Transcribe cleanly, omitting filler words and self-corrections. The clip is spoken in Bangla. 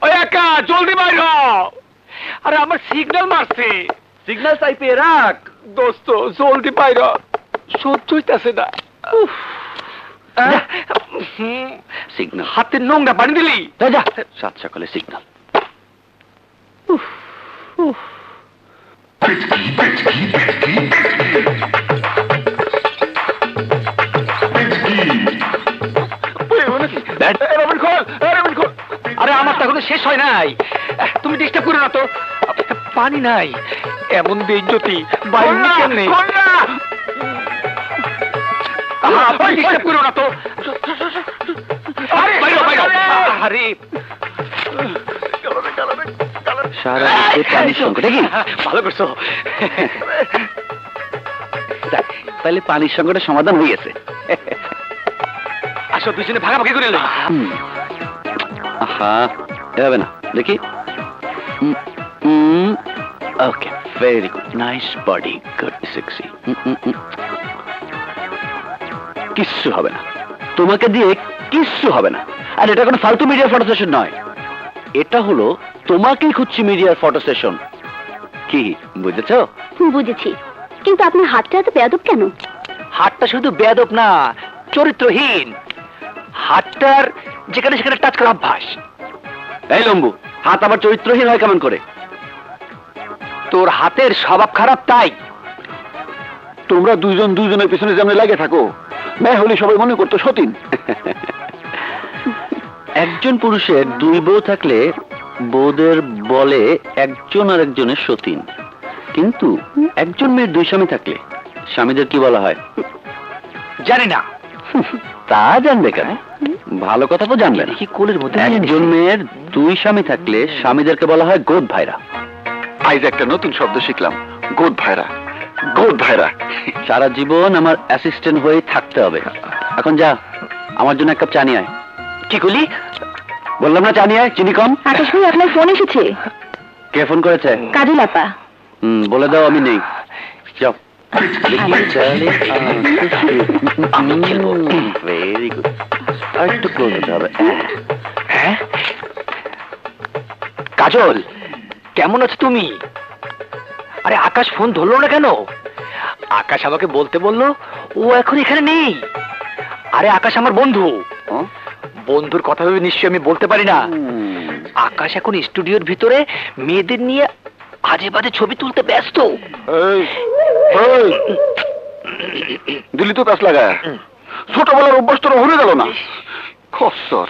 ওই একা জলদি বাইর হ। আরে আমার সিগন্যাল মারছে। সিগন্যাল চাইপে রাখ দোস্ত জলদি বাইর হ। সহ্য হইতাছে না। সিগন্যাল হাতে নোংরা পানি দিলি। যা সাত সকালে সিগন্যাল আরে আমার তখন শেষ হয় নাই, তুমি ডিস্টার্ব করো না তো। পানি নাই, এমন বেইজ্জতি বাইরে কেমনে? ডিস্টার্ব করো না তো। আরে সারা রাতে পানির সংকট কি ভালো করছো। তাহলে পানির সংকটের সমাধান হয়ে গেছে। আসো দুজনে ভাগাভাগি করে লই। আহা হবে না দেখি। Okay very good nice body good sexy. কিচ্ছু হবে না, তোমাকে দিয়ে কিচ্ছু হবে না। আর এটা কোনো ফালতু মিডিয়ার ফটো সেশন নয়, এটা হলো তোমাকেই খুঁজছি মিডিয়ার ফটো সেশন। কি বুঝেছো? বুঝেছি, কিন্তু আপনার হাতটা এত বেয়াদব কেন? হাতটা শুধু বেয়াদব না, চরিত্রহীন। হাতটার যেখানে সেখানে টাচ করা অভ্যাস। এই লম্বু, হাত আবার চরিত্রহীন হয় কেমন করে? তোর হাতের স্বভাব খারাপ তাই। তোমরা দুইজন দুইজনের পিছনে যেমন লাগে থাকো, মেয়ে হলে সবাই মনে করতো সতীন। একজন পুরুষের দুই বউ থাকলে বউদের বলে একজন আর একজনের সতীন, কিন্তু একজন মেয়ের দুই স্বামী থাকলে স্বামীদের কি বলা হয়? জানি না। তা জানবে কেন? ভালো কথা তো জানবে না। কি কোলের মধ্যে একজন মেয়ের দুই স্বামী থাকলে স্বামীদেরকে বলা হয় গোদ ভাইরা। আজ একটা নতুন শব্দ শিখলাম, গোদ ভাইরা। গোদ ভাইরা সারা জীবন আমার অ্যাসিস্ট্যান্ট হয়ে থাকতে হবে। এখন যা, আমার জন্য এক কাপ চা নিয়ে আয়। কি করলি? বললাম না চা নিয়ে আয়, চিনি কম। আকাশ ভাই, আপনার ফোন এসেছে। কে ফোন করেছে? কাজল আপা। বলে দাও আমি নেই। যাও। আমি খেলবো। Very good. আর একটু ক্লোজ হতে হবে। হ্যাঁ কাজল, কেমন আছো তুমি? আরে আকাশ ফোন ধরলো না কেন? আকাশ আমাকে বলতে বললো ও এখন এখানে নেই। আরে আকাশ আমার বন্ধু। বন্ধুর কথা ভেবে নিশ্চয়ই আমি বলতে পারি না। আকাশ এখন স্টুডিওর ভিতরে মেয়েদের নিয়ে আজে বাজে ছবি তুলতে ব্যস্ত। দিলি তো প্যাস লাগায়, ছোটবেলার অভ্যাস তোর হয়ে গেল না খসর।